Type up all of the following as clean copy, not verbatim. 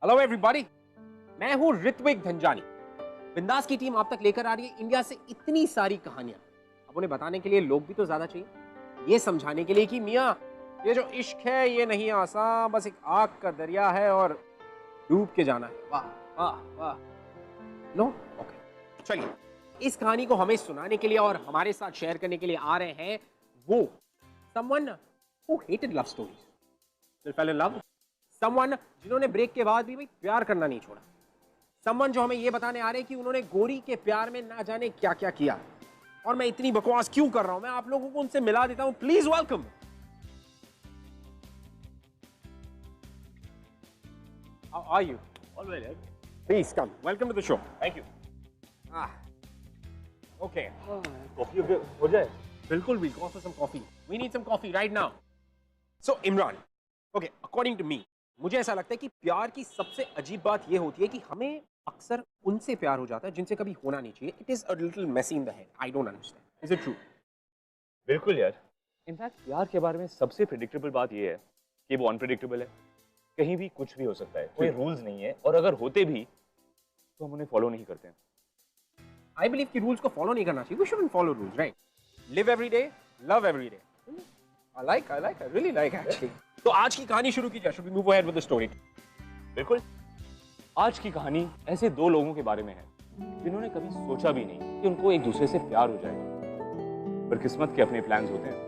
Hello everybody, मैं हूं ऋत्विक धनजानी। बिंदास की टीम आप तक लेकर आ रही है इंडिया से इतनी सारी कहानियां। अब उन्हें बताने के लिए लोग भी तो ज्यादा चाहिए, ये समझाने के लिए कि मियां ये जो इश्क है ये नहीं आसान, बस एक आग का दरिया है और डूब के जाना है। वाह वाह वाह। नो ओके, चलिए इस कहानी को हमें सुनाने के लिए और हमारे साथ शेयर करने के लिए आ रहे हैं वो someone who hated love stories, still fell in love, someone जिन्होंने ब्रेक के बाद भी भाई प्यार करना नहीं छोड़ा, समवन जो हमें ये बताने आ रहे हैं कि उन्होंने गोरी के प्यार में ना जाने क्या क्या किया। और मैं इतनी बकवास क्यों कर रहा हूं, मैं आप लोगों को उनसे मिला देता हूं। Please welcome. How are you? All well, yeah. Please come, welcome to the show. Thank you. Okay, Coffee हो जाए? बिल्कुल, we go for some coffee, we need some coffee right now. So Imran, okay, according to me, मुझे ऐसा लगता है कि प्यार की सबसे अजीब बात यह होती है कि हमें अक्सर उनसे प्यार हो जाता है जिनसे कभी होना नहीं चाहिए। It is a little messy in the head, I don't understand, is it true? बिल्कुल यार। इनफैक्ट प्यार के बारे में सबसे प्रिडिक्टेबल बात यह है कि वो अनप्रिडिक्टेबल है। कहीं भी कुछ भी हो सकता है, कोई रूल्स नहीं है, और अगर होते भी तो हम उन्हें फॉलो नहीं करते हैं। आई बिलीव कि रूल्स को फॉलो नहीं करना चाहिए। We shouldn't follow rules, right? Live every day, love every day. I really like actually. तो आज की कहानी शुरू की जाए। Should we move ahead with the story? बिल्कुल। आज की कहानी ऐसे दो लोगों के बारे में है जिन्होंने कभी सोचा भी नहीं कि उनको एक दूसरे से प्यार हो जाएगा, पर किस्मत के अपने प्लान्स होते हैं।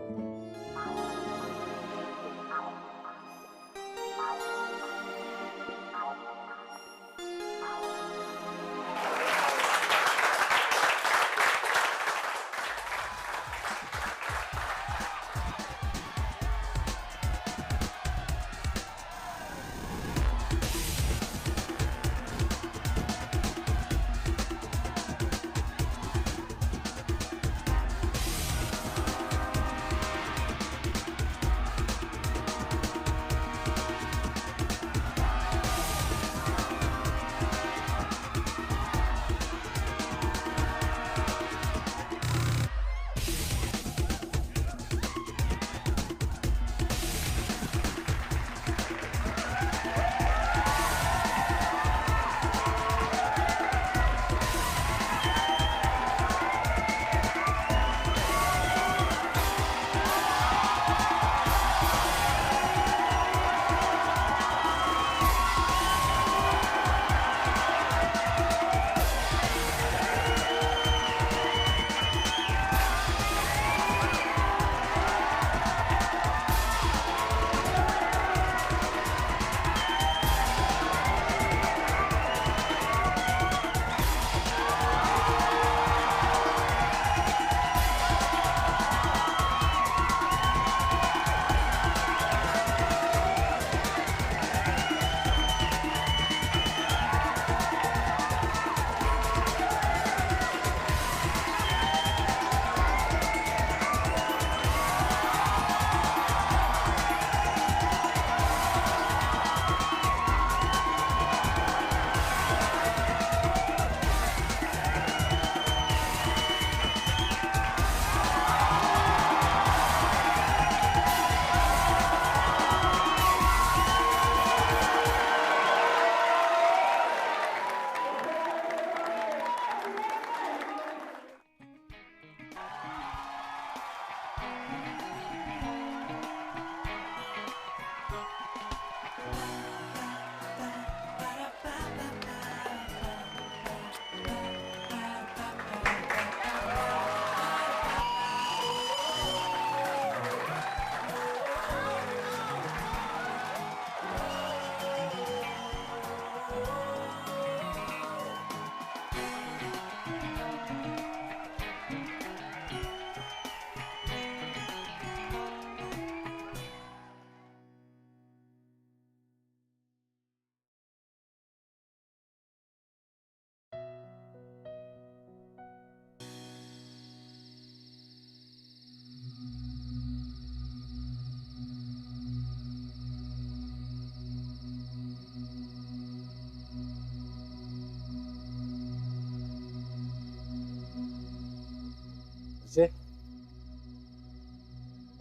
से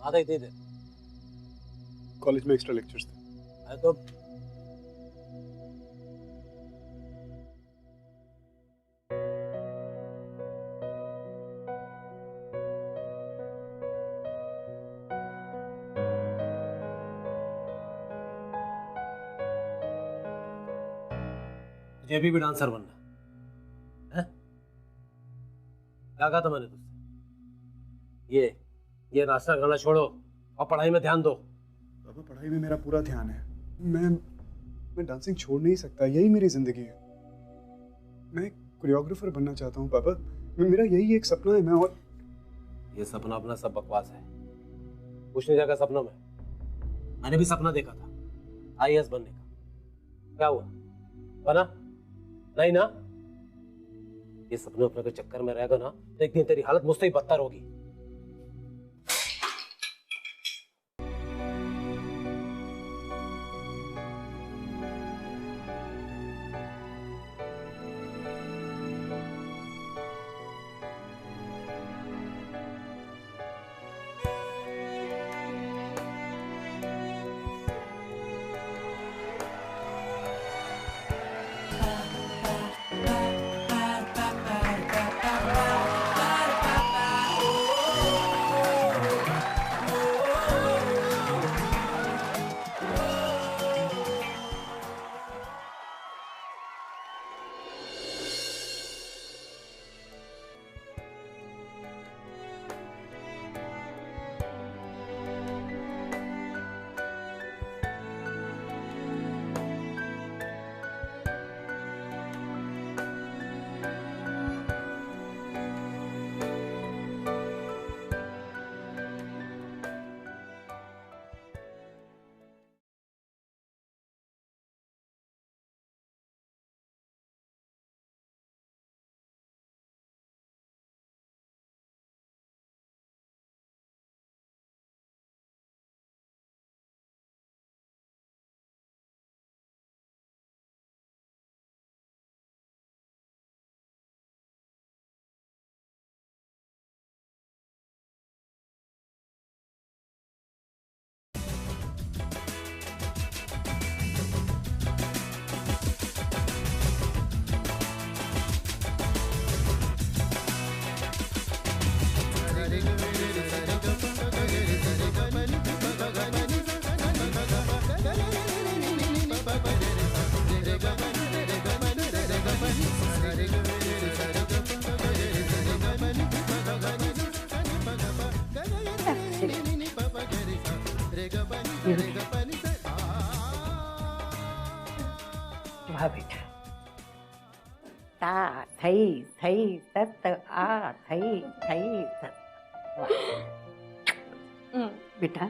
बात आई थी इधर कॉलेज में एक्स्ट्रा लेक्चर्स थे। मैं तो तुझे भी डांसर बनना है? क्या कहा था मैंने तुझसे? ये नाचना गाना छोड़ो और पढ़ाई में ध्यान दो। पापा पढ़ाई में मेरा पूरा ध्यान है। मैं डांसिंग छोड़ नहीं सकता, यही मेरी जिंदगी है। मैं कोरियोग्राफर बनना चाहता हूँ पापा, मेरा यही एक सपना है। मैं और ये सपना अपना सब बकवास है, कुछ नहीं जाएगा सपनों में। मैंने भी सपना देखा था आईएएस बनने का, क्या हुआ? बना नहीं ना? ये सपने अपने के चक्कर में रहेगा ना तो एक दिन तेरी हालत मुझसे ही बदतर होगी। वाह बेटा, ता थई थई तत आ थई थई तत। बेटा,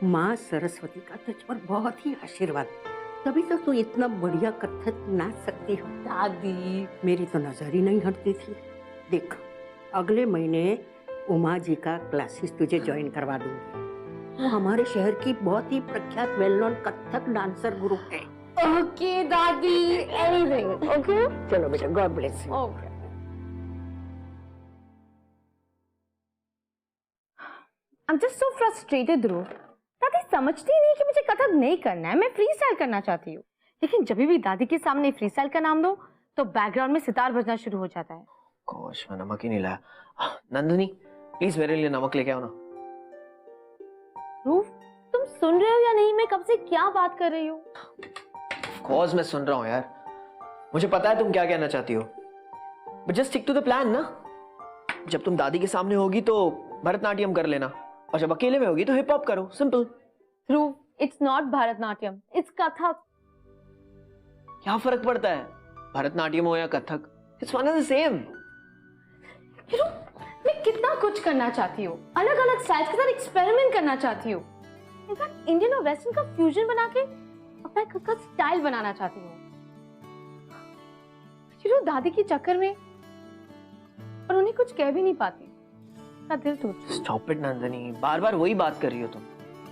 माँ सरस्वती का तुझ पर बहुत ही आशीर्वाद, तभी तो तू इतना बढ़िया कथक नाच सकती हो। दादी, मेरी तो नजर ही नहीं हटती थी। देख, अगले महीने उमा जी का क्लासेस तुझे ज्वाइन करवा दूंगी। वो हमारे शहर की बहुत ही प्रख्यात well known Kathak dancer group है। ओके दादी, एनीथिंग ओके। चलो बेटा, God bless you. Okay. I am just so frustrated Dhruv. दादी समझती नहीं कि मुझे कथक नहीं करना है, मैं फ्री स्टाइल करना चाहती हूँ। लेकिन जब भी दादी के सामने फ्री स्टाइल का नाम दो तो बैकग्राउंड में सितार बजना शुरू हो जाता है। गोश, मैं नमक ही नहीं लाया। नंदिनी, प्लीज मेरे लिए नमक लेके आओ ना। ध्रुव, तुम सुन रहे हो या नहीं? मैं कब से क्या बात कर रही हूँ? कॉज मैं सुन रहा हूँ यार, मुझे पता है तुम क्या कहना चाहती हो, but just stick to the plan ना। जब तुम दादी के सामने होगी तो भरतनाट्यम कर लेना, और जब अकेले में होगी तो हिप हॉप करो, simple. Dhruv, it's not Bharatanatyam, it's Kathak. क्या फर्क पड़ता है, भरतनाट्यम हो या Kathak, it's one and the same. मैं कितना कुछ करना चाहती हूँ, अलग अलग स्टाइल्स के साथ एक्सपेरिमेंट करना चाहती हूँ। इनफैक्ट इंडियन और वेस्टर्न का फ्यूजन बना के अपना खुद का स्टाइल बनाना चाहती हूँ। दादी के चक्कर में और उन्हें कुछ कह भी नहीं पाती, का दिल टूट। स्टॉप इट नंदिनी, बार बार वही बात कर रही हो तुम।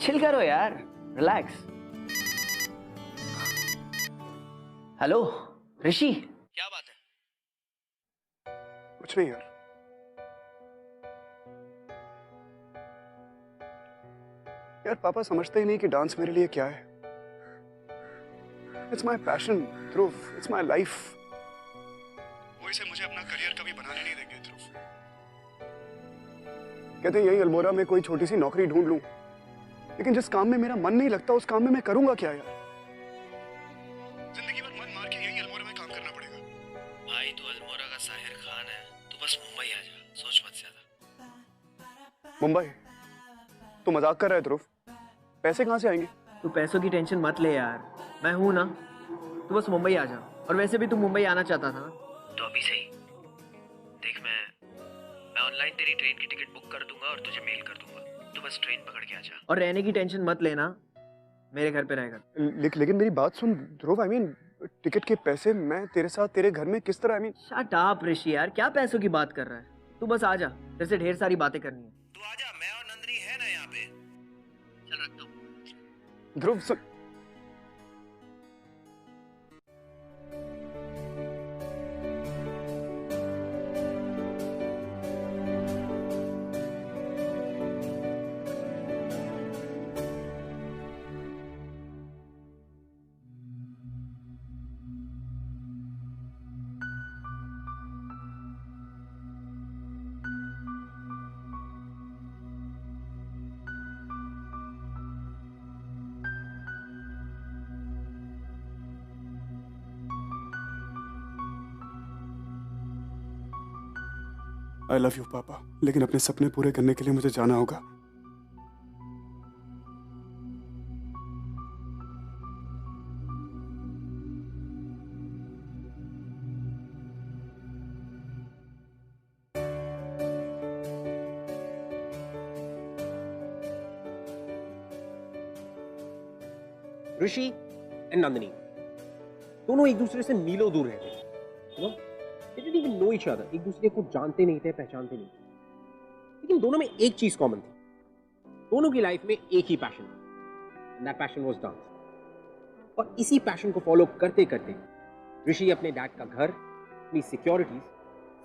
चिल करो यार, रिलैक्स। हेलो ऋषि, क्या बात है? कुछ नहीं यार। यार पापा समझते ही नहीं कि डांस मेरे लिए क्या है। It's my passion Dhruv, it's my life. वो इसे मुझे अपना करियर कभी बनाने नहीं देंगे ध्रुव। कहते हैं यही अल्मोड़ा में कोई छोटी सी नौकरी ढूंढ लूं, लेकिन जिस काम में मेरा मन नहीं लगता उस काम में मैं करूंगा क्या यार? जिंदगी भर मन मार के यही अल्मोड़ा में काम करना पड़ेगा। भाई तू अल्मोड़ा का साहिर खान है, तू बस मुंबई आ जा, सोच मत ज्यादा। मुंबई? तू मजाक कर रहा है ध्रुव? पैसे कहाँ से आएंगे? तू पैसों की टेंशन मत ले यार, मैं हूं ना। तू बस मुंबई आ जा। और वैसे भी तू मुंबई आना चाहता था ना, तो अभी सही देख, मैं ऑनलाइन तेरी ट्रेन की टिकट बुक कर दूंगा और तुझे मेल कर दूंगा। तू बस ट्रेन पकड़ के आ जा। और रहने की टेंशन मत लेना, मेरे घर पे रहेगा। लेकिन मेरी बात सुन ध्रुव, आई मीन टिकट के पैसे मैं तेरे साथ तेरे घर में किस तरह, आई मीन। शट अप ऋषि यार, क्या पैसों की बात कर रहा है? तू बस आ जा, तेरे से ढेर सारी बातें करनी है। तू आजा, मैं और नंदिनी है ना यहाँ पे। चल रखता हूँ। ध्रुव सुन, आई लव यू पापा, लेकिन अपने सपने पूरे करने के लिए मुझे जाना होगा। ऋषि एंड नंदिनी दोनों एक दूसरे से मीलों दूर रहते थे, you know? They didn't even know each other, एक दूसरे को जानते नहीं थे, पहचानते नहीं थे, लेकिन दोनों में एक चीज कॉमन थी। दोनों की लाइफ में एक ही पैशन था, and that passion was dance। और इसी पैशन को फॉलो करते करते ऋषि अपने डैड का घर, अपनी सिक्योरिटीज,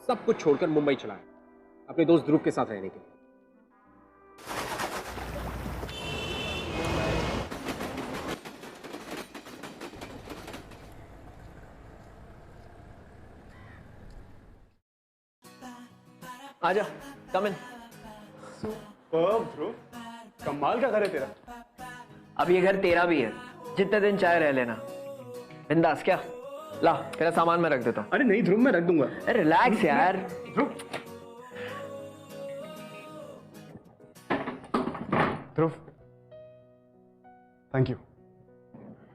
सब कुछ छोड़कर मुंबई चला गया अपने दोस्त ध्रुव के साथ रहने के लिए। आजा, कम इन। ध्रुव, कमाल का घर है तेरा। अब ये घर तेरा भी है, जितने दिन चाहे रह लेना। बिंदास। क्या ला, तेरा सामान मैं रख देता हूँ। अरे नहीं ध्रुव, मैं रख दूंगा। अरे रिलैक्स यार। ध्रुव, थैंक यू।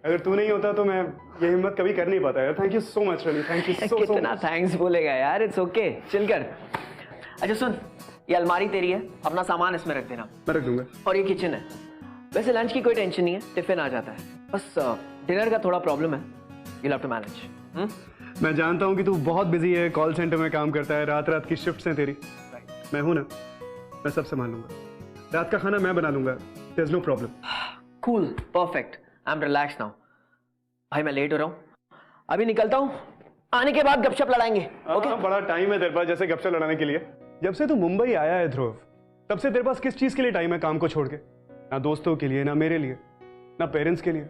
अगर तू नहीं होता तो मैं ये हिम्मत कभी कर नहीं पाता यार। Thank you so much runny, thank you so much. कितना थैंक्स बोलेगा यार, इट्स ओके, चिल कर। अच्छा सुन, ये अलमारी तेरी है, अपना सामान इसमें रख देना। मैं रख दूंगा। और ये किचन है। वैसे लंच की कोई टेंशन नहीं है, टिफिन आ जाता है। बस डिनर का थोड़ा प्रॉब्लम है, you'll have to manage। मैं जानता हूँ कि तू बहुत बिजी है, कॉल सेंटर में काम करता है, रात रात की शिफ्ट्स हैं तेरी। मैं हूं ना, मैं सब संभाल लूंगा। रात का खाना मैं बना लूंगा, there's no problem। Cool, perfect, I am relax now. भाई मैं लेट हो रहा हूँ, अभी निकलता हूँ, आने के बाद गपशप लड़ाएंगे। ओके? बड़ा टाइम है तेरे पास जैसे गपशप लड़ाने के लिए। जब से तू मुंबई आया है ध्रुव, तब से तेरे पास किस चीज के लिए टाइम है काम को छोड़ के? ना दोस्तों के लिए, ना मेरे लिए, ना पेरेंट्स के लिए।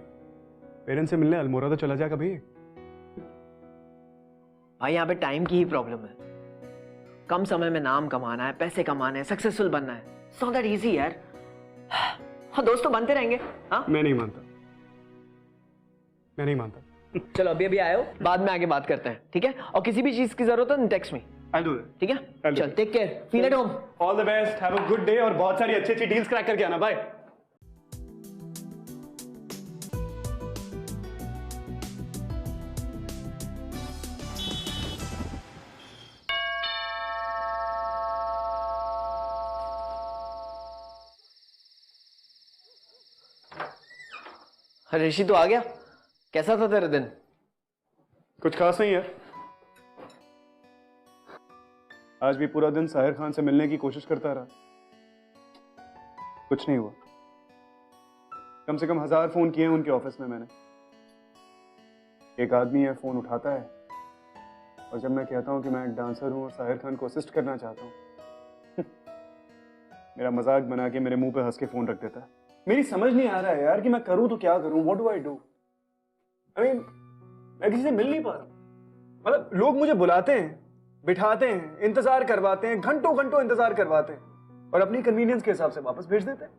पेरेंट्स से मिलने अल्मोड़ा तो चला जा कभी। भाई यहाँ पे टाइम की ही प्रॉब्लम है। कम समय में नाम कमाना है, पैसे कमाने हैं, सक्सेसफुल बनना है। इट्स नॉट दैट इजी यार। हाँ, दोस्त तो बनते रहेंगे। हाँ, मैं नहीं मानता, मैं नहीं मानता। चलो अभी अभी आए हो, बाद में आगे बात करते हैं, ठीक है? और किसी भी चीज की जरूरत है text me, I'll do that। ठीक है? I'll do चल, that। Take care, feel at home. All the best, have a good day और बहुत सारी अच्छी अच्छी डील्स क्रैक करके आना। बाय। ऋषि तो आ गया, कैसा था तेरा दिन? कुछ खास नहीं यार, आज भी पूरा दिन साहिर खान से मिलने की कोशिश करता रहा, कुछ नहीं हुआ। कम से कम 1000 फोन किए हैं उनके ऑफिस में मैंने। एक आदमी है, फोन उठाता है, और जब मैं कहता हूं कि मैं एक डांसर हूं और साहिर खान को असिस्ट करना चाहता हूं, मेरा मजाक बना के मेरे मुंह पे हंस के फोन रख देता है। मेरी समझ नहीं आ रहा है यार कि मैं करूं तो क्या करूं। What do I do? I mean, मैं किसी से मिल नहीं पा रहा। मतलब लोग मुझे बुलाते हैं, बिठाते हैं, इंतजार करवाते हैं, घंटों घंटों इंतजार करवाते हैं, और अपनी कन्वीनियंस के हिसाब से वापस भेज देते हैं।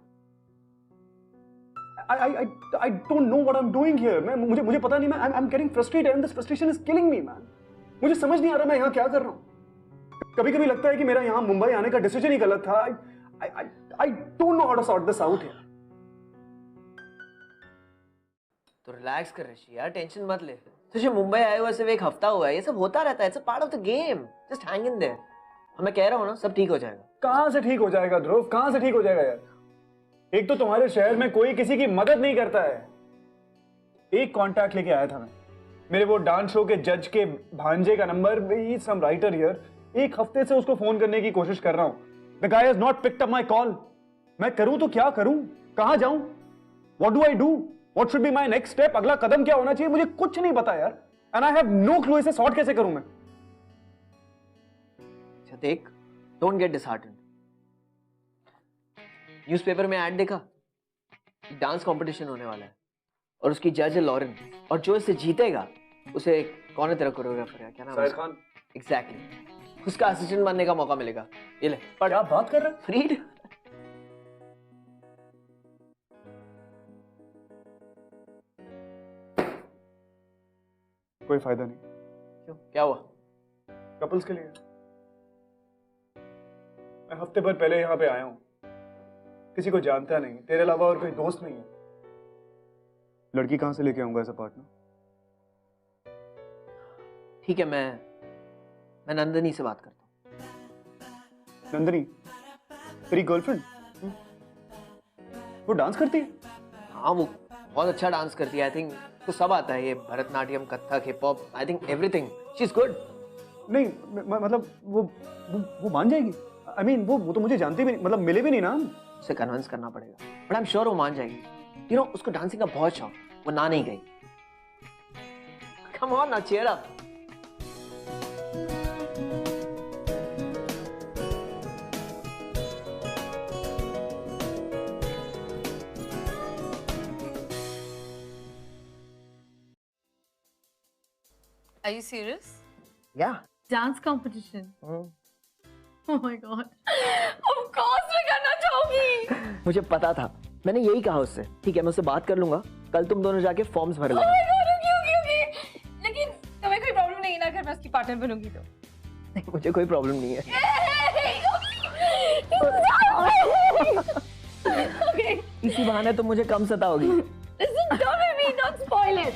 I don't know what I'm doing here। मुझे पता नहीं। मैं I'm getting frustrated and this frustration is killing me, man। मुझे समझ नहीं आ रहा मैं यहाँ क्या कर रहा हूँ। कभी कभी लगता है कि मेरा यहाँ मुंबई आने का डिसीजन ही गलत था। I don't know how to sort this out here. तो रिलैक्स कर ऋषि यार, टेंशन मत ले। तुझे मुंबई आए हुए सिर्फ एक हफ्ता हुआ है, ये सब होता रहता है, it's a part of the game, just hang in their. मैं कह रहा हूँ ना, सब ठीक हो जाएगा। कहां से ठीक हो जाएगा ध्रुव, कहां से ठीक हो जाएगा यार? एक तो तुम्हारे शहर में कोई किसी की मदद नहीं करता है। एक कांटेक्ट लेके आया था मैं, मेरे वो डांस शो के जज के भांजे का नंबर, सम राइटर हियर। एक हफ्ते से उसको फोन करने की कोशिश कर रहा हूं। The guy has not picked up my call. मैं करूं तो क्या करूं, कहां जाऊं, what do I do, what should be my next step, अगला कदम क्या होना चाहिए, मुझे कुछ नहीं पता यार। And I have no clue इसे सॉर्ट कैसे करूं मैं। अच्छा देख, डोंट गेट डिसहार्टेंड। न्यूज़पेपर में ऐड देखा, डांस कंपटीशन होने वाला है और उसकी जज है लॉरेन, और जो इसे जीतेगा उसे कौन है तेरा कोरियोग्राफर है, क्या नाम है शाहिद उसका? खान। एग्जैक्टली, उसका असिस्टेंट बनने का मौका मिलेगा। ये ले पढ़। क्या बात कर रहा है? फ्रीड। कोई फायदा नहीं। क्यों, क्या हुआ? कपल्स के लिए मैं हफ्ते भर पहले यहाँ पे आया हूँ, किसी को जानता नहीं, तेरे अलावा और कोई दोस्त नहीं है। लड़की कहां से लेके आऊंगा एज अ पार्टनर? ठीक है, मैं नंदनी से बात करता हूँ। नंदनी तेरी गर्लफ्रेंड? वो डांस करती है? हाँ, वो बहुत अच्छा डांस करती है। आई थिंक उसको सब आता है, ये Bharatanatyam, Kathak, hip hop, I think everything, she is good. नहीं मतलब वो मान जाएगी? आई मीन वो तो मुझे जानती भी नहीं, मतलब मिले भी नहीं ना। उसे कन्विंस करना पड़ेगा, बट आई एम श्योर वो मान जाएगी। यू नो, उसको डांसिंग का बहुत शौक, वो ना नहीं गई। कम ऑन ना, cheer up. Are you serious? Yeah. Dance competition. Oh my god. Of course मैं करना चाहूंगी. मुझे पता था, मैंने यही कहा उससे। ठीक है, मैं उससे बात कर लूंगा, कल तुम दोनों जाके फॉर्म्स भर लेना। Oh my god, okay. लेकिन तुम्हें कोई प्रॉब्लम नहीं है ना अगर मैं उसकी पार्टनर बनूंगी तो? नहीं, मुझे कोई प्रॉब्लम नहीं है। Okay. इसी बहाने तुम मुझे कम सताओगी। Listen, don't make me, don't spoil it.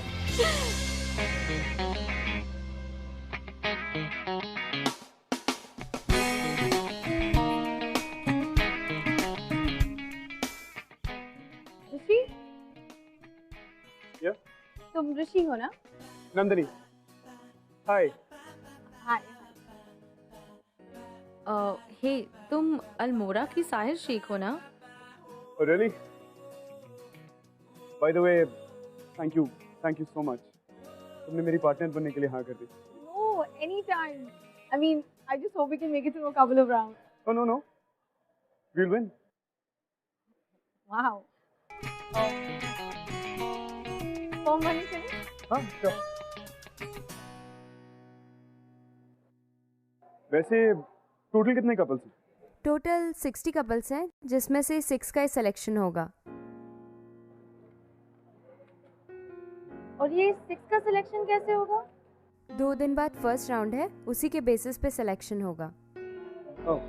Rishi? Yeah? तुम ऋषि हो ना? नंदनी, हाय। हाय। हे, तुम अल्मोड़ा की साहिर शेख हो ना? Oh, really? By the way, thank you so much. तुमने मेरी पार्टनर बनने के लिए हाँ कर दी। No, anytime. I mean, I just hope we can make it through a couple of rounds. Oh no, we'll win. Wow. Form भरने चले? हाँ, sure. वैसे टोटल कितने कपल्स हैं? टोटल 60 कपल्स हैं, जिसमें से 6 का सिलेक्शन होगा। और ये 6 का सिलेक्शन कैसे होगा? 2 दिन बाद फर्स्ट राउंड है, उसी के बेसिस पे सिलेक्शन होगा। Oh.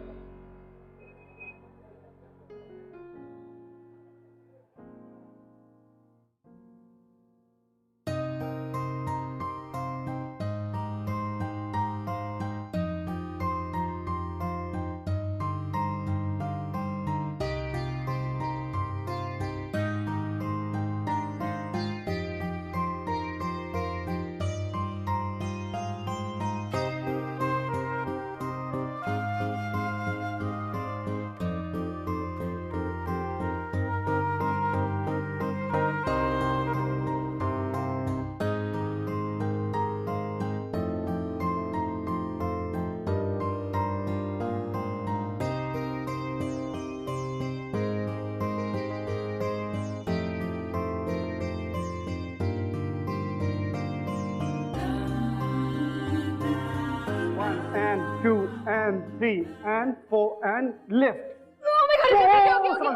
And 2 and 3 and 4 and lift. Oh my god,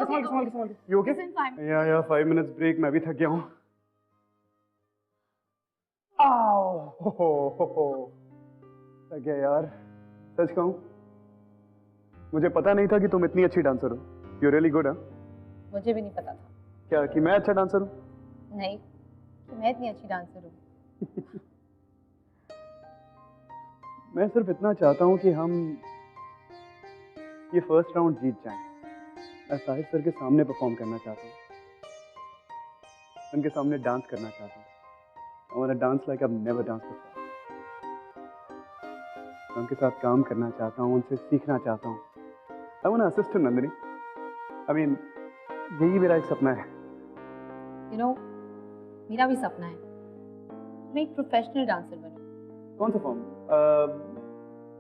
okay. You okay? Listen, fine. Yeah, 5 minutes break. मैं भी थक गया हूँ। Ow! क्या यार, सच कहूं, मुझे पता नहीं था कि तुम इतनी अच्छी डांसर हो। You really good. मुझे भी नहीं पता था। क्या कि मैं अच्छा डांसर हूँ? नहीं, कि मैं इतनी अच्छी डांसर हूँ। मैं सिर्फ इतना चाहता हूँ कि हम ये फर्स्ट राउंड जीत जाएं। मैं साहिर सर के सामने परफॉर्म करना चाहता हूँ, उनके सामने डांस करना चाहता हूँ। I wanna dance like I've never danced before. मैं उनके साथ काम करना चाहता हूँ, उनसे सीखना चाहता हूँ। I wanna assist to Nandini. I mean, यही मेरा एक सपना है। You know, मेरा भी सपना है मैं एक प्रोफेशनल डांसर बनूं। कौन सा फॉर्म?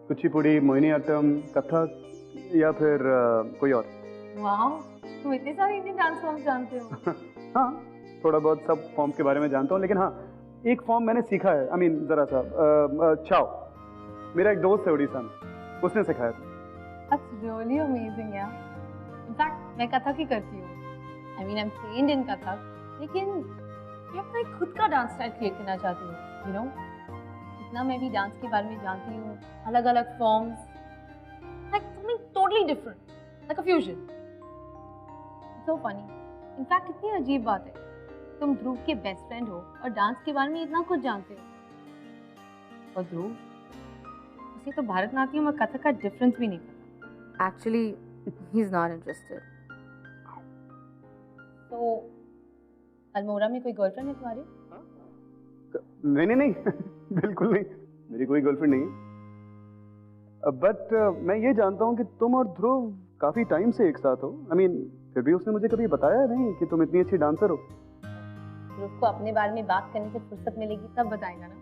कुचिपुड़ी, मोहिनीअट्टम, कथक या फिर कोई और? वाह, तुम इतने सारे इंडियन डांस फॉर्म जानते हो। हाँ, थोड़ा बहुत सब फॉर्म्स के बारे में जानता हूँ, लेकिन हाँ, एक फॉर्म मैंने सीखा है। आई मीन जरा सा चाओ। मेरा एक दोस्त है उड़ीसा में, उसने सिखाया था। That's really amazing यार। In fact, मैं कथक ही करती हूँ। I mean, I'm trained in Kathak, लेकिन मैं अपना एक खुद का डांस स्टाइल क्रिएट करना चाहती हूँ। You know, जितना मैं भी डांस के बारे में जानती हूँ, अलग-अलग forms, like something totally different, like a fusion. So funny. In fact, कितनी अजीब बात है। तुम ध्रुव के बेस्ट फ्रेंड हो और डांस के बारे में इतना कुछ जानते हो। और ध्रुव, उसे तो भरतनाट्यम और कथक का डिफरेंस भी नहीं पता। Actually, he's not interested. तो अल्मोड़ा में कोई गर्लफ्रेंड है तुम्हारी? नहीं नहीं नहीं बिल्कुल नहीं, मेरी कोई गर्लफ्रेंड नहीं है। बट मैं ये जानता हूँ कि तुम और ध्रुव काफी टाइम से एक साथ हो। आई मीन, फिर भी उसने मुझे कभी बताया नहीं कि तुम इतनी अच्छी डांसर हो। ध्रुव को अपने बारे में बात करने से फुर्सत मिलेगी तब बताएगा ना।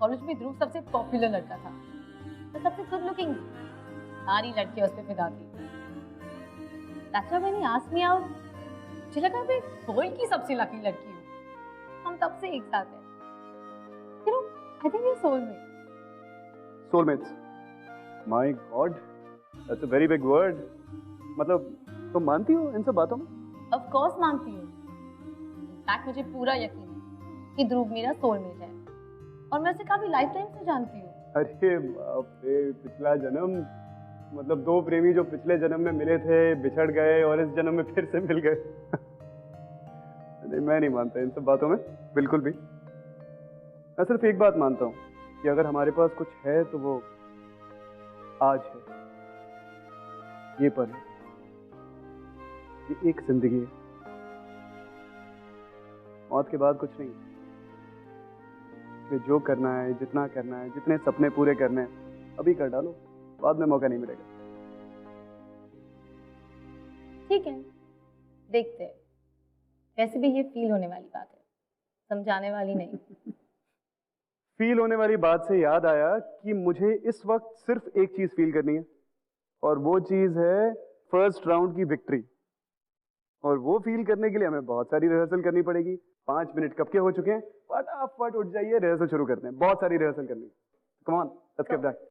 कॉलेज में ध्रुव सबसे पॉपुलर लड़का था, तो सबसे गुड लुकिंग, सारी लड़कियां उस पे फिदा थी। That's why when he asked me out, मुझे लगा मैं वर्ल्ड की सबसे लकी लड़की हूँ। हम तब से एक साथ हैं। You know, I think we're soulmates. Soulmates? My God, that's a very big word. मतलब तुम मानती हो इन सब बातों में? Of course मानती हूँ। इनफैक्ट मुझे पूरा यकीन है कि ध्रुव मेरा सोलमेट है और मैं उसे काफी लाइफ टाइम से जानती हूँ। अरे बाप रे, पिछला जन्म, मतलब दो प्रेमी जो पिछले जन्म में मिले थे, बिछड़ गए और इस जन्म में फिर से मिल गए। नहीं, मैं नहीं मानता इन सब बातों में बिल्कुल भी। मैं सिर्फ एक बात मानता हूँ कि अगर हमारे पास कुछ है तो वो आज है, ये पल है, ये एक जिंदगी है। मौत के बाद कुछ नहीं। कि जो करना है, जितना करना है, जितने सपने पूरे करने हैं, अभी कर डालो, बाद में मौका नहीं मिलेगा। ठीक है, देखते हैं। वैसे भी ये फील होने वाली बात है, समझाने वाली नहीं। फील होने वाली बात से याद आया कि मुझे इस वक्त सिर्फ एक चीज फील करनी है, और वो चीज है फर्स्ट राउंड की विक्ट्री। और वो फील करने के लिए हमें बहुत सारी रिहर्सल करनी पड़ेगी। 5 मिनट कब के हो चुके हैं, फटाफट उठ जाइए, रिहर्सल शुरू करते हैं। बहुत सारी रिहर्सल करनी है। Come on, let's get back.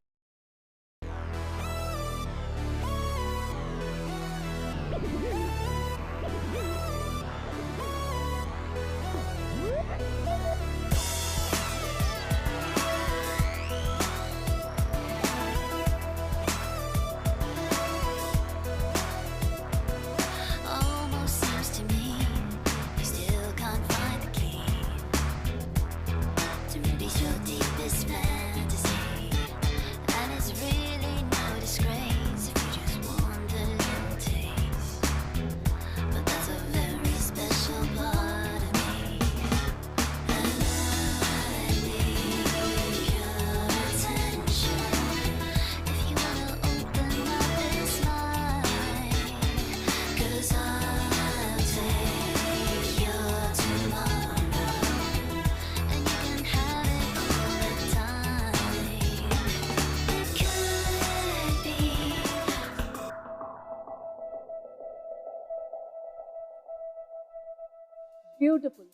Beautiful,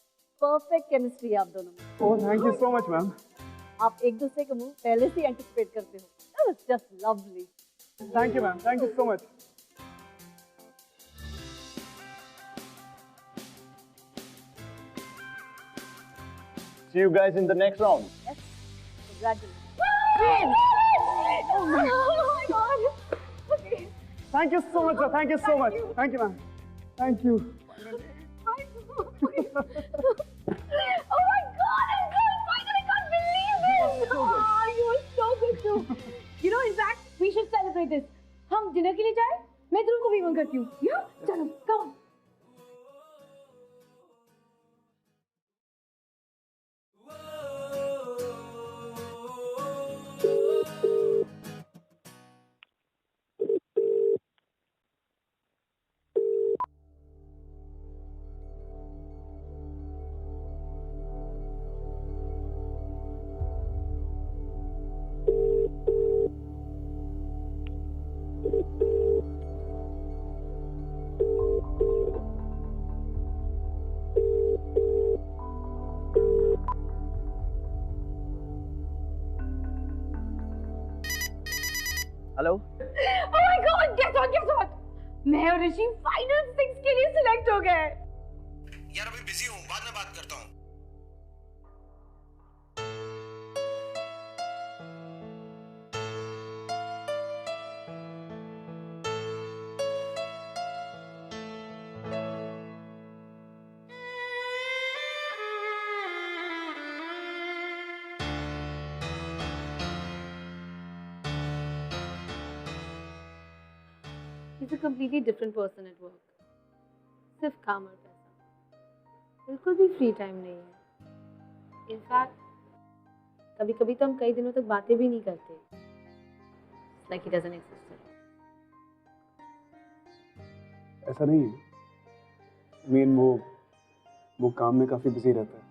perfect chemistry आप दोनों में। Oh, thank you so much ma'am. आप एक दूसरे के मुंह पहले से एंटिसिपेट करते हो। That was just lovely. Thank you ma'am, thank you so much. See you guys in the next round. Yes. Congratulations. Oh my God. Okay. Thank you so much, sir. Thank you so much. Thank you, ma'am. Thank you. Oh my God, Uncle! Finally, I can't believe it! Oh, you were so good too. You know, in fact, we should celebrate this. हम dinner के लिए जाए? मैं ध्रुव को भी phone करती हूँ. Yeah? चलो, come on. Hello. Oh my God, guess what? मैं और ऋषि फाइनल 6 के लिए सिलेक्ट हो गए। यार अभी बिजी हूँ, बाद में बात करता हूँ। He's a completely different person at work. सिर्फ काम और पैसा, बिल्कुल भी फ्री टाइम नहीं है। इनफैक्ट कभी-कभी तो हम कई दिनों तक बातें भी नहीं करते। It's like he doesn't exist at all. ऐसा नहीं है। मीन वो काम में काफी बिजी रहता है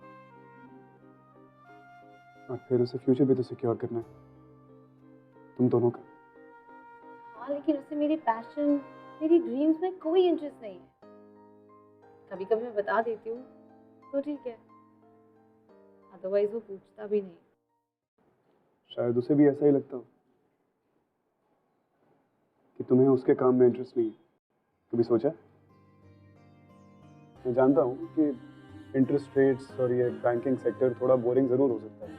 और फिर उसे फ्यूचर भी तो सिक्योर करना है तुम दोनों का। हाँ, लेकिन उसे मेरे पैशन, मेरी ड्रीम्स में कोई इंटरेस्ट नहीं है। कभी-कभी मैं बता देती हूँ तो ठीक है, अदरवाइज वो पूछता भी नहीं। शायद उसे भी ऐसा ही लगता हो कि तुम्हें उसके काम में इंटरेस्ट नहीं है। कभी सोचा? मैं जानता हूँ कि इंटरेस्ट रेट्स और ये बैंकिंग सेक्टर थोड़ा बोरिंग जरूर हो सकता है,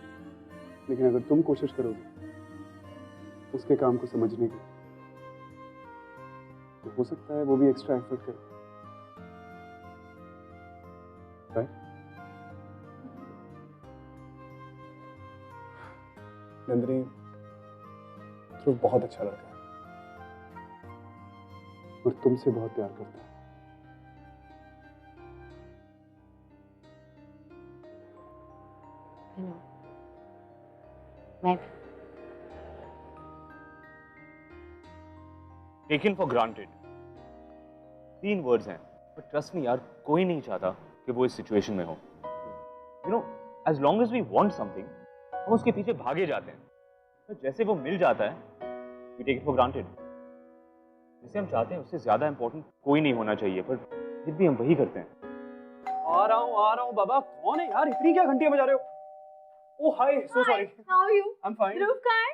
लेकिन अगर तुम कोशिश करोगे उसके काम को समझने की तो हो सकता है वो भी एक्स्ट्रा एफर्ट करे। नंदिनी, ध्रुव बहुत अच्छा लड़का है और तुमसे बहुत प्यार करता है। मैं टेकन फॉर ग्रांटेड 3 वर्ड्स हैं, पर ट्रस्ट मी यार, कोई नहीं चाहता कि वो इस सिचुएशन में हो। You know, as long as we want something, हम उसके पीछे भागे जाते हैं, पर जैसे वो मिल जाता है we take it for granted. जिसे हम चाहते हैं उससे ज्यादा इंपॉर्टेंट कोई नहीं होना चाहिए, पर फिर भी हम वही करते हैं। आ रहा हूँ बाबा। कौन है यार? इतनी क्या घंटियां बजा रहे हो? Oh hi, so sorry. How are you? I am fine. Dhruv कहाँ है?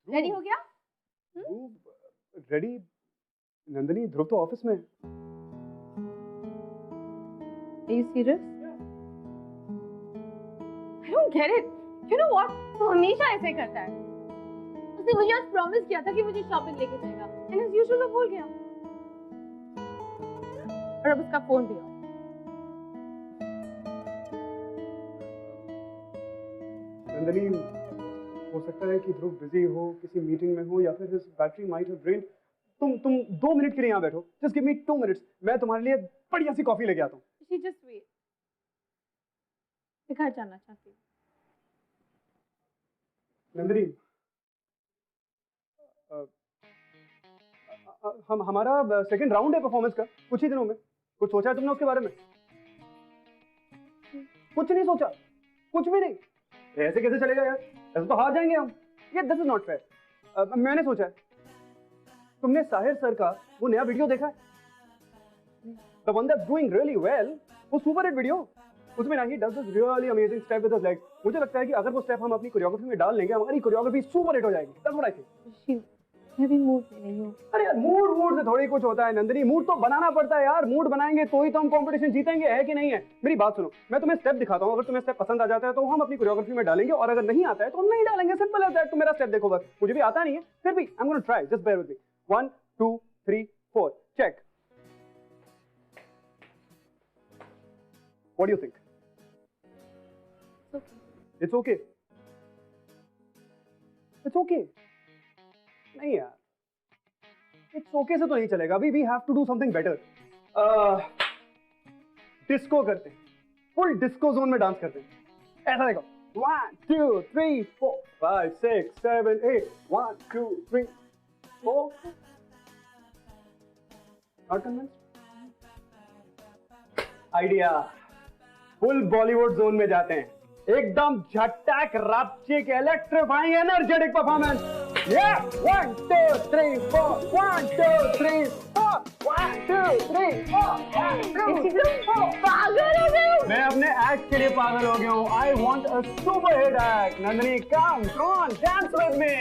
रेडी हो गया? रेडी? नंदिनी, ध्रुव तो ऑफिस में है। Are you serious? I don't get it. You know what? वो हमेशा ऐसे करता है। उसने मुझे आज प्रॉमिस किया था कि मुझे शॉपिंग लेके जाएगा, and as usual वो भूल गया। और अब उसका फोन भी ऑफ। नंदिनी, हो सकता है कि ध्रुव बिजी हो, किसी मीटिंग में हो, या फिर his battery might have drained। तुम 2 मिनट के लिए यहाँ बैठो। Just give me 2 minutes। मैं तुम्हारे लिए बढ़िया सी कॉफी लेके आता हूँ। She just wait. मैं घर जाना चाहती हूँ। नंदिनी, हमारा सेकंड राउंड है परफॉर्मेंस का कुछ ही दिनों में। कुछ सोचा है तुमने उसके बारे में? कुछ नहीं सोचा? कुछ भी नहीं? ऐसे कैसे चलेगा यार? ऐसे तो हार जाएंगे हम। ये दिस इज नॉट फेयर। मैंने सोचा है। तुमने साहिर सर का वो नया वीडियो देखा है? The one that's doing really well, वो सुपर हिट वीडियो। उसमें ना ही does this really amazing step with his legs। मुझे लगता है कि अगर वो स्टेप हम अपनी कोरियोग्राफी में डाल लेंगे, हमारी कोरियोग्राफी सुपर हिट हो जाएगी। That's what I think। मैं भी मूड में नहीं हूँ। अरे यार मूड से थोड़ी कुछ होता है नंदिनी, मूड तो बनाना पड़ता है यार। मूड बनाएंगे तो ही तो हम कंपटीशन जीतेंगे, है कि नहीं है? मेरी बात सुनो, मैं तुम्हें स्टेप दिखाता हूँ, अगर तुम्हें स्टेप पसंद आ जाता है तो हम अपनी कोरियोग्राफी में डालेंगे, और अगर नहीं आता है तो हम नहीं डालेंगे। Simple as that. तुम मेरा स्टेप देखो बस, मुझे भी आता नहीं है, फिर भी I am gonna try, just bear with me. 1 2 3 4 check. What do you think? It's okay. It's okay नहीं यार, इट्स ओके से तो नहीं चलेगा। अभी we have to do something better. Disco करते हैं, फुल डिस्को जोन में डांस करते हैं। ऐसा देखो, 1 2 3 4 5 6 7 8 1 2 3 4। Not convinced? Idea, full Bollywood zone में जाते हैं, एकदम झटक रपचिक इलेक्ट्रीफाइंग एनर्जेटिक परफॉर्मेंस। या 1 2 3 4 1 2 3 4 1 2 3 4 1 2 3 4। पागल हो गए? मैं अपने एक्ट के लिए पागल हो गया हूँ। I want a super hit act. Nandini come on, dance with me.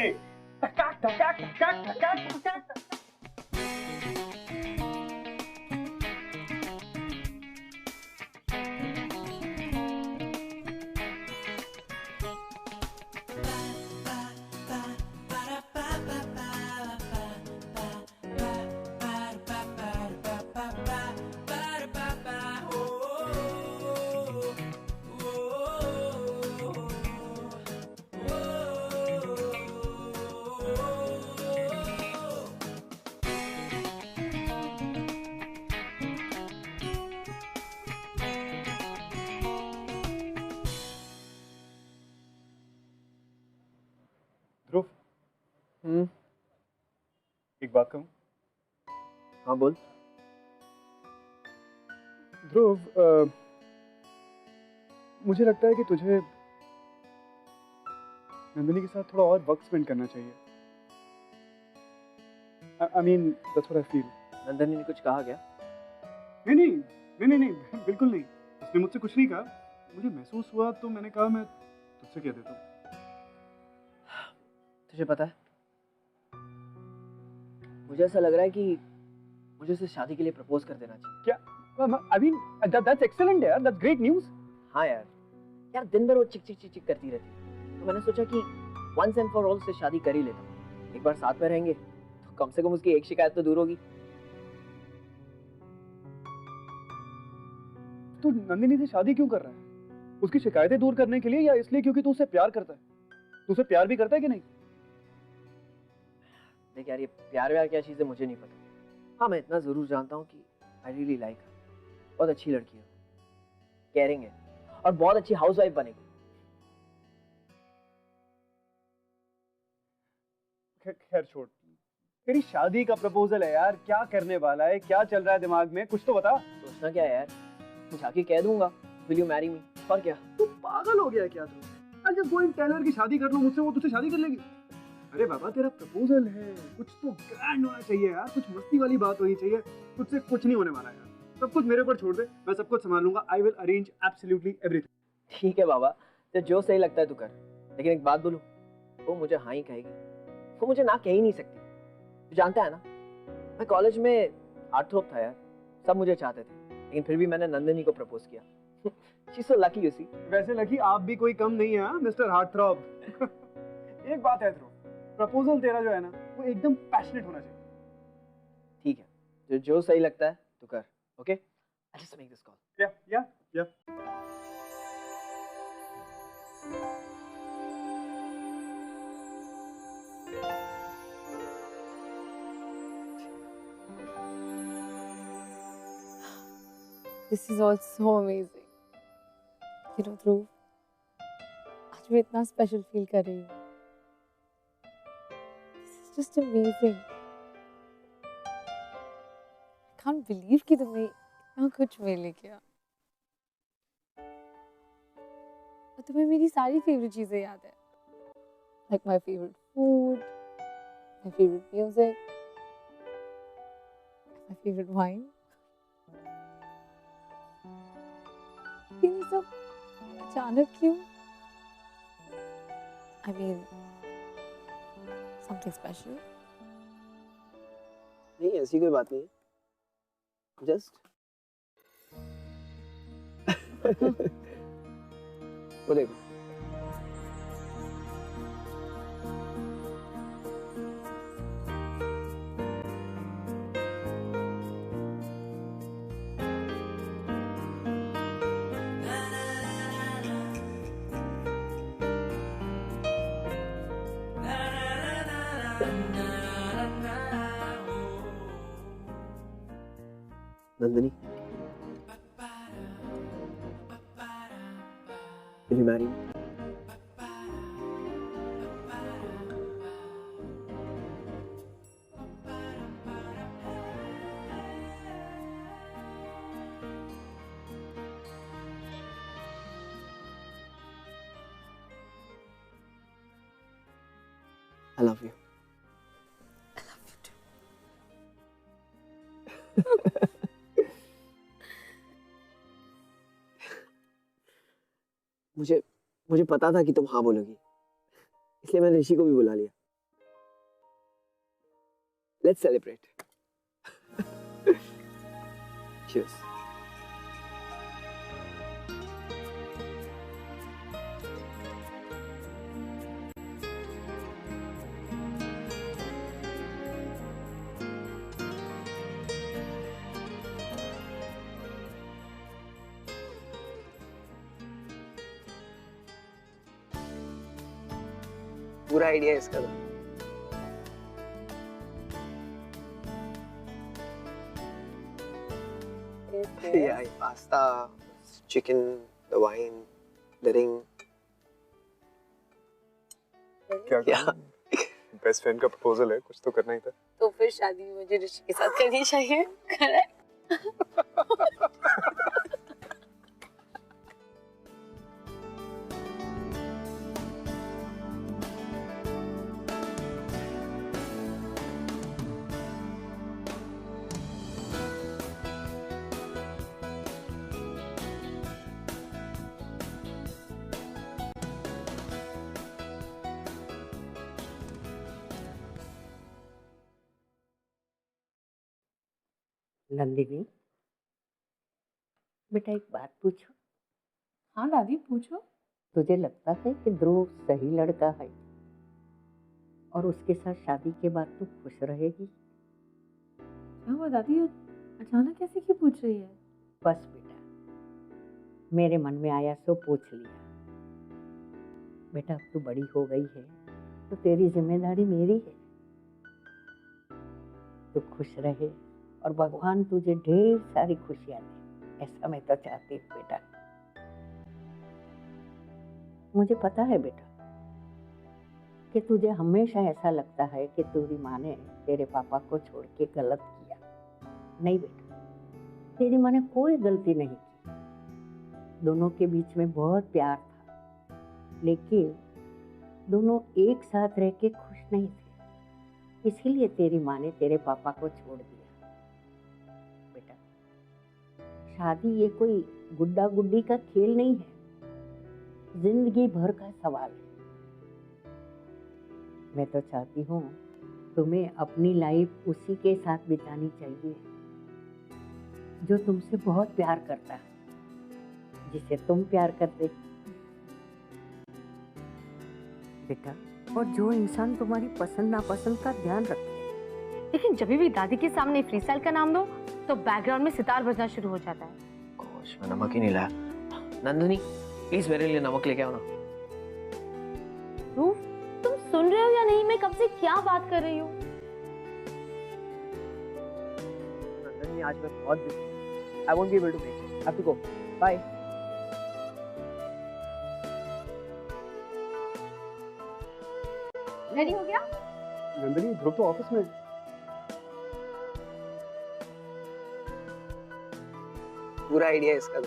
टक टक टक टक टक टक। ध्रुव, एक बात कहूँ? हाँ बोल। ध्रुव, मुझे लगता है कि तुझे नंदिनी के साथ थोड़ा और वक्त स्पेंड करना चाहिए। I mean, that's what I feel. Nandini ने कुछ कहा क्या? नहीं, बिल्कुल नहीं। उसने मुझसे कुछ नहीं कहा। मुझे महसूस हुआ तो मैंने कहा मैं तुझसे कह देता हूँ। तुझे पता है, मुझे ऐसा लग रहा है कि मुझे उसे शादी के लिए प्रपोज कर देना चाहिए। क्या? I mean, that's excellent यार, that's great news. हाँ यार दिन भर वो चिक चिक चिक चिक करती रहती है, तो मैंने सोचा कि once and for all से शादी कर ही लेता हूँ। एक बार साथ में रहेंगे तो कम से कम उसकी एक शिकायत तो दूर होगी। तू नंदिनी से शादी क्यों कर रहा है? उसकी शिकायतें दूर करने के लिए, या इसलिए क्योंकि तू उसे प्यार करता है? तू उसे प्यार भी करता है कि नहीं? देख यार, ये प्यार व्यार क्या चीज़ है मुझे नहीं पता। हाँ, मैं इतना जरूर जानता हूँ कि आई रियली लाइक हर। बहुत अच्छी लड़की है, केयरिंग है, और बहुत अच्छी हाउसवाइफ बनेगी। खैर छोड़, तेरी शादी का प्रपोजल है यार, क्या करने वाला है? क्या चल रहा है दिमाग में? कुछ तो बता। सोचना क्या है यार, जाके कह दूंगा विल यू मैरी मी, और क्या? तू पागल हो गया क्या? तू just go and tell her कि शादी कर लो मुझसे, वो तुझसे शादी कर लेगी। अरे बाबा, तेरा प्रपोजल है, कुछ तो ग्रैंड होना चाहिए यार, कुछ मस्ती वाली बात होनी चाहिए। तुझसे कुछ नहीं होने वाला यार, सब कुछ मेरे ऊपर छोड़ दे, मैं सब कुछ संभाल लूंगा। I will arrange absolutely everything. ठीक है बाबा, तो जो सही लगता है तू कर, लेकिन एक बात बोलूं, वो मुझे हाँ ही कहेगी, वो मुझे ना कह ही नहीं सकती। तू जानता है ना, मैं कॉलेज में हार्टथ्रॉब था यार, सब मुझे चाहते थे, लेकिन फिर भी मैंने नंदिनी को प्रपोज किया। She so lucky you see. वैसे लकी आप भी कोई कम नहीं है मिस्टर हार्टथ्रॉब। एक बात है ध्रुव, प्रपोजल तेरा जो है ना, वो एकदम पैशनेट होना चाहिए। ठीक है, जो सही लगता है तू कर, okay? I just make this call. या This is all so amazing. You know, Dhruv, आज मैं इतना स्पेशल फील कर रही हूँ। This is just amazing. I can't believe कि तुम्हें इतना कुछ मिल गया। और तुम्हें मेरी सारी फेवरेट चीजें याद है, like my favorite food, my favorite music, my favorite wine. लेकिन ये सब अचानक क्यों? I mean, something special? नहीं ऐसी कोई बात नहीं है, जस्ट वो देखो। Nandini, will you marry me? I love you. I love you too. मुझे पता था कि तुम हाँ बोलोगी, इसलिए मैंने ऋषि को भी बुला लिया। Let's celebrate. Cheers. पूरा आइडिया है इसका। Yeah, pasta, chicken, the wine, the ring. क्या बेस्ट फ्रेंड का प्रपोजल है, कुछ तो करना ही था। तो फिर शादी मुझे ऋषि के साथ करनी चाहिए, करेक्ट? नंदिनी, बेटा एक बात पूछो। हाँ दादी पूछो। तुझे लगता है कि ध्रुव सही लड़का है और उसके साथ शादी के बाद तू खुश रहेगी? क्या हुआ दादी, अचानक कैसे क्यों पूछ रही है? बस बेटा, मेरे मन में आया सो पूछ लिया। बेटा अब तू बड़ी हो गई है तो तेरी जिम्मेदारी मेरी है। तू खुश रहे और भगवान तुझे ढेर सारी खुशियां दे, ऐसा मैं तो चाहती हूँ बेटा। मुझे पता है बेटा कि तुझे हमेशा ऐसा लगता है कि तेरी माँ ने तेरे पापा को छोड़ के गलत किया। नहीं बेटा, तेरी माँ ने कोई गलती नहीं की। दोनों के बीच में बहुत प्यार था, लेकिन दोनों एक साथ रह के खुश नहीं थे, इसीलिए तेरी माँ ने तेरे पापा को छोड़ दिया। बेटा, शादी ये कोई गुड्डा गुड्डी का खेल नहीं है, जिंदगी भर का सवाल है। मैं तो चाहती हूँ तुम्हें अपनी लाइफ उसी के साथ बितानी चाहिए जो तुमसे बहुत प्यार करता है, जिसे तुम प्यार करते बेटा, और जो इंसान तुम्हारी पसंद नापसंद का ध्यान रखे। लेकिन जब भी दादी के सामने फ्री स्टाइल का नाम दो तो बैकग्राउंड में सितार बजना शुरू हो जाता है। गोश, मैं नमक ही नहीं लाया। नंदिनी प्लीज मेरे लिए नमक लेके आओ ना। रूफ, तुम सुन रहे हो या नहीं? मैं कब से क्या बात कर रही हूँ? नंदिनी आज मैं बहुत बिजी हूँ। I won't be able to make it. I have to go. Bye. Ready हो गया? नंदिनी, ध्रुव तो ऑफिस में। पूरा आइडिया है इसका।